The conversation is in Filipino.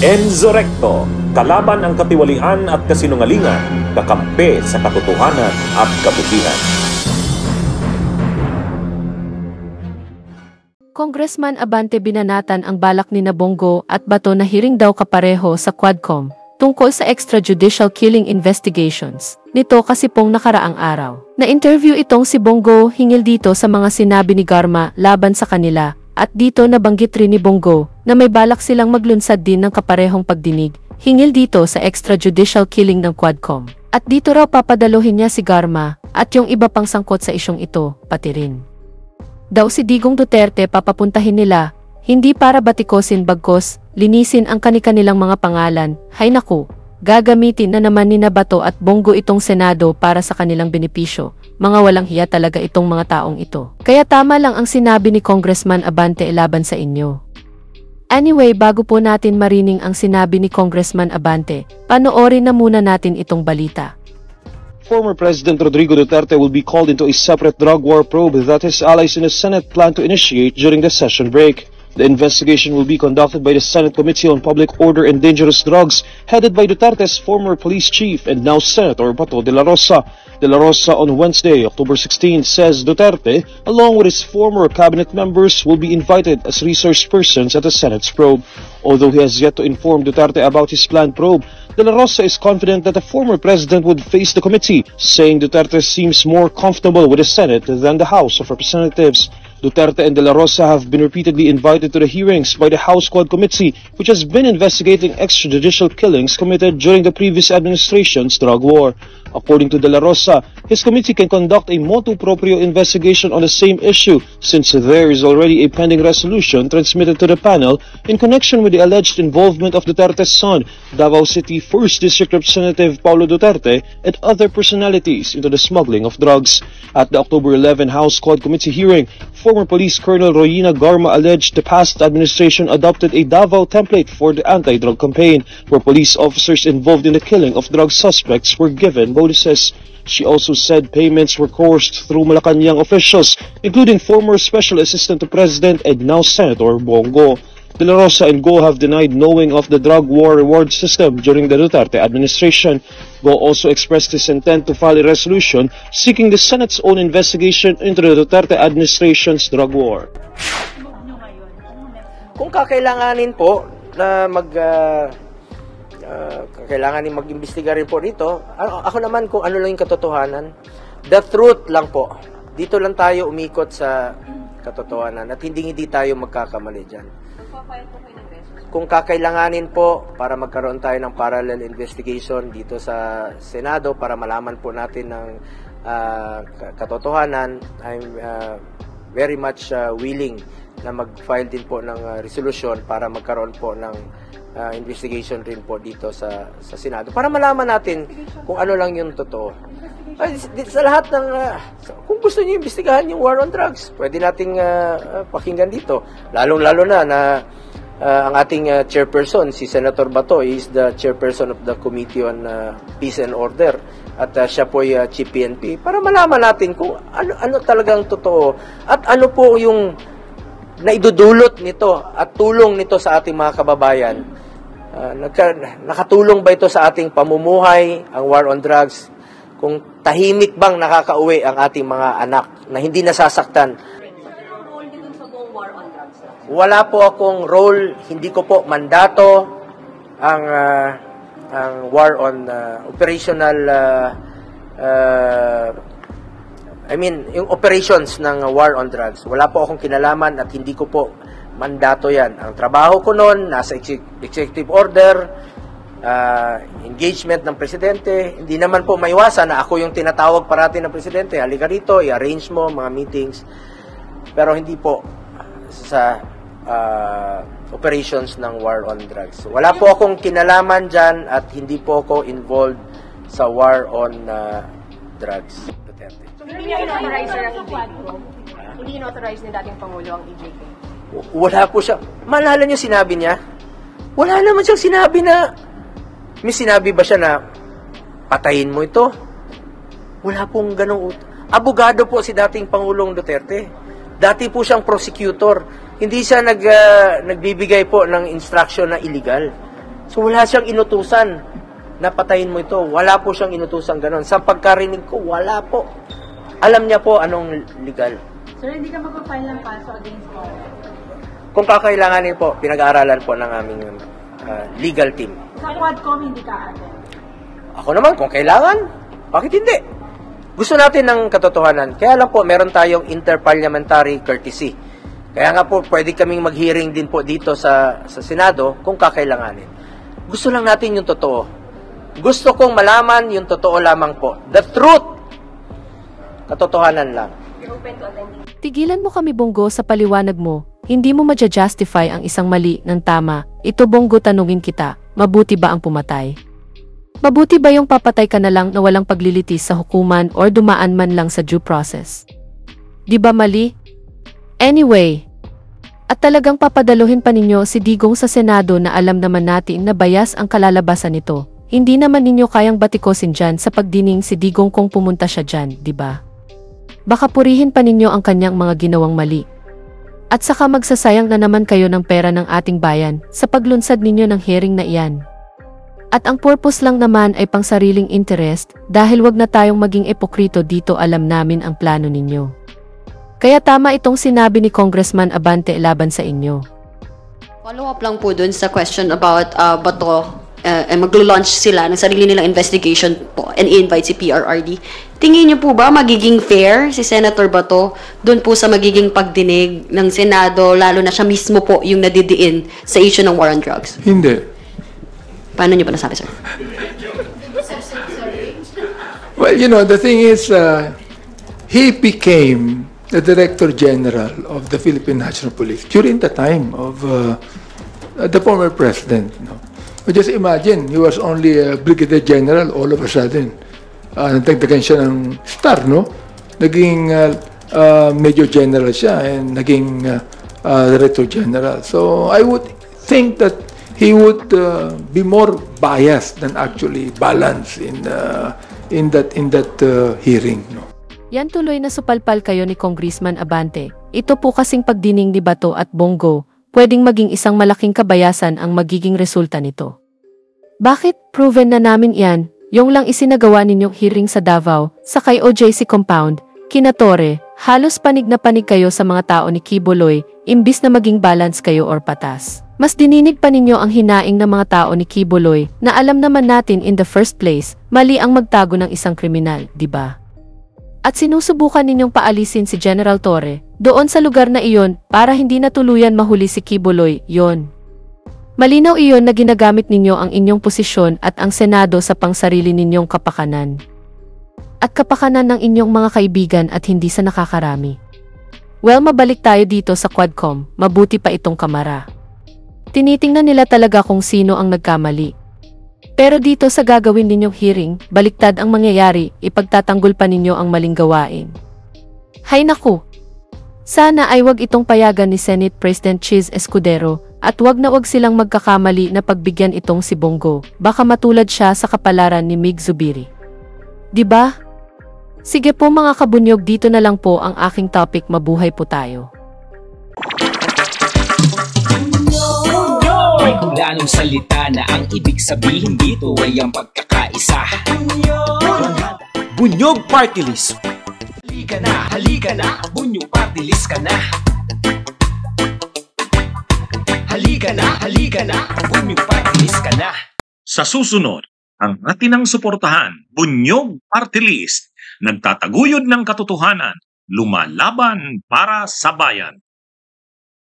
Enzo Recto, kalaban ang katiwalian at kasinungalingan, kakampi sa katotohanan at kabutihan. Congressman Abante binanatan ang balak ni Bongo at Bato na hearing daw kapareho sa Quadcom tungkol sa extrajudicial killing investigations. Nito kasi pong nakaraang araw. Na-interview itong si Bongo hingil dito sa mga sinabi ni Garma laban sa kanila. At dito nabanggit rin ni Bongo na may balak silang maglunsad din ng kaparehong pagdinig hingil dito sa extrajudicial killing ng Quadcom. At dito raw papadaluhin niya si Garma at yung iba pang sangkot sa isyong ito, pati rin. Daw si Digong Duterte papapuntahin nila, hindi para batikosin bagkos, linisin ang kani-kanilang mga pangalan. Hay naku, gagamitin na naman ni Bato at Bongo itong Senado para sa kanilang benepisyo. Mga walang hiya talaga itong mga taong ito. Kaya tama lang ang sinabi ni Congressman Abante laban sa inyo. Anyway, bago po natin marining ang sinabi ni Congressman Abante, panoorin na muna natin itong balita. Former President Rodrigo Duterte will be called into a separate drug war probe that his allies in the Senate plan to initiate during the session break. The investigation will be conducted by the Senate Committee on Public Order and Dangerous Drugs, headed by Duterte's former police chief and now Senator Bato de la Rosa. De la Rosa on Wednesday, October 16, says Duterte, along with his former cabinet members, will be invited as resource persons at the Senate's probe. Although he has yet to inform Duterte about his planned probe, De La Rosa is confident that the former president would face the committee, saying Duterte seems more comfortable with the Senate than the House of Representatives. Duterte and De La Rosa have been repeatedly invited to the hearings by the House Quad Committee, which has been investigating extrajudicial killings committed during the previous administration's drug war. According to De La Rosa, his committee can conduct a motu proprio investigation on the same issue since there is already a pending resolution transmitted to the panel in connection with the alleged involvement of Duterte's son, Davao City 1st District Representative Paulo Duterte, and other personalities into the smuggling of drugs. At the October 11 House Quad Committee hearing, former Police Colonel Royina Garma alleged the past administration adopted a Davao template for the anti-drug campaign, where police officers involved in the killing of drug suspects were given bonuses. She also said payments were coerced through Malacanang officials, including former Special Assistant to President and now Senator Bongo. De La Rosa and Go have denied knowing of the drug war reward system during the Duterte administration. Go also expressed his intent to file a resolution seeking the Senate's own investigation into the Duterte administration's drug war. Kung kakailanganin po na kailanganin mag-imbestiga rin po dito, ako naman kung ano lang yung katotohanan, the truth lang po. Dito lang tayo umikot sa katotohanan at hindi tayo magkakamali dyan. Kung kakailanganin po para magkaroon tayo ng parallel investigation dito sa Senado para malaman po natin ng katotohanan, I'm very much willing na mag-file din po ng resolution para magkaroon po ng investigation rin po dito sa Senado para malaman natin kung ano lang yung totoo. Sa lahat ng kung gusto niyo imbestigahan yung war on drugs, pwede nating pakinggan dito. Lalong-lalo na ang ating chairperson, si Senator Bato, is the chairperson of the Committee on Peace and Order at siya po ay Chief PNP para malaman natin kung ano talagang totoo at ano po yung naidudulot nito at tulong nito sa ating mga kababayan. Nakatulong ba ito sa ating pamumuhay, ang war on drugs? Kung tahimik bang nakakauwi ang ating mga anak na hindi nasasaktan? Wala po akong role, hindi ko po mandato ang war on operational yung operations ng war on drugs. Wala po akong kinalaman at hindi ko po mandato yan. Ang trabaho ko noon, nasa executive order, engagement ng presidente. Hindi naman po maiwasan na ako yung tinatawag parati ng presidente. Halika rito, i-arrange mo mga meetings. Pero hindi po sa operations ng war on drugs. Wala po akong kinalaman dyan at hindi po ako involved sa war on drugs. Hindi niya in-authorize ang EJK? Hindi in-authorize ni dating Pangulo ang EJK? Wala po siya. Maalala niyo sinabi niya? Wala naman siyang sinabi na may sinabi ba siya na patayin mo ito? Wala pong ganong abogado po si dating Pangulong Duterte. Dati po siyang prosecutor. Hindi siya nagbibigay po ng instruction na illegal. So wala siyang inutusan na patayin mo ito. Wala po siyang inutusan ganon. Sa pagkarinig ko, wala po. Alam niya po anong legal. Sir, hindi ka magpapile ng kaso against mo? Kung kakailanganin po, pinag-aaralan po ng aming legal team. Sa Quadcom, hindi ka ate? Ako naman, kung kailangan, bakit hindi? Gusto natin ng katotohanan. Kaya lang po, meron tayong interparliamentary courtesy. Kaya nga po, pwede kaming mag-hearing din po dito sa Senado kung kakailanganin. Gusto lang natin yung totoo. Gusto kong malaman yung totoo lamang po. The truth. Katotohanan lang. You're open to attending? Tigilan mo kami, Bongo, sa paliwanag mo. Hindi mo ma-justify ang isang mali ng tama. Ito, Bongo, tanungin kita. Mabuti ba ang pumatay? Mabuti ba yung papatay ka na lang na walang paglilitis sa hukuman or dumaan man lang sa due process? Di ba mali? Anyway, at talagang papadaluhin pa ninyo si Digong sa Senado na alam naman natin na bias ang kalalabasan nito. Hindi naman ninyo kayang batikosin dyan sa pagdining si Digong kung pumunta siya dyan, di ba? Baka purihin pa ninyo ang kanyang mga ginawang mali. At saka magsasayang na naman kayo ng pera ng ating bayan sa paglunsad ninyo ng hearing na iyan. At ang purpose lang naman ay pang sariling interest dahil wag na tayong maging epokrito dito, alam namin ang plano ninyo. Kaya tama itong sinabi ni Congressman Abante laban sa inyo. Follow up lang po dun sa question about Bato, maglo-launch sila ng sarili nilang investigation po and i-invite si PRRD. Tingin niyo po ba magiging fair si Senator Bato dun po sa magiging pagdinig ng Senado, lalo na siya mismo po yung nadidiin sa issue ng war on drugs? Hindi. Paano niyo pa nasabi, sir? Well, you know, the thing is, he became the Director General of the Philippine National Police during the time of the former president. No? But just imagine, he was only a Brigadier General all of a sudden. Nagdagdagan siya ng star, no? Naging Major General siya and naging Director General. So I would think that he would be more biased than actually balanced in that hearing. No? Yan tuloy na supalpal kayo ni Congressman Abante. Ito po kasing pagdining ni Bato at Bongo, pwedeng maging isang malaking kabayasan ang magiging resulta nito. Bakit? Proven na namin yan, yung lang isinagawa ninyong hearing sa Davao, sa kay OJC compound, kina Torre, halos panig na panig kayo sa mga tao ni Quiboloy, imbis na maging balance kayo or patas. Mas dininig pa ninyo ang hinaing ng mga tao ni Quiboloy na alam naman natin in the first place, mali ang magtago ng isang kriminal, di ba? At sinusubukan ninyong paalisin si General Torre doon sa lugar na iyon para hindi na tuluyan mahuli si Quiboloy, yon. Malinaw iyon na ginagamit ninyo ang inyong posisyon at ang Senado sa pangsarili ninyong kapakanan. At kapakanan ng inyong mga kaibigan at hindi sa nakakarami. Well, mabalik tayo dito sa Quadcom, mabuti pa itong kamara. Tinitingnan nila talaga kung sino ang nagkamali. Pero dito sa gagawin ninyong hearing, baliktad ang mangyayari, ipagtatanggol pa ninyo ang maling gawain. Hay naku! Sana ay wag itong payagan ni Senate President Cheese Escudero at wag na wag silang magkakamali na pagbigyan itong si Bongo, baka matulad siya sa kapalaran ni Mig Zubiri. Diba? Sige po mga kabunyog, dito na lang po ang aking topic, mabuhay po tayo. May kulanong salita na ang ibig sabihin dito ay ang pagkakaisa. Bunyog Party List. Halika na, Bunyog Party List ka na. Halika na, Bunyog Party List ka na. Sa susunod, ang atinang suportahan, Bunyog Party List, nagtataguyod ng katotohanan, lumalaban para sa bayan.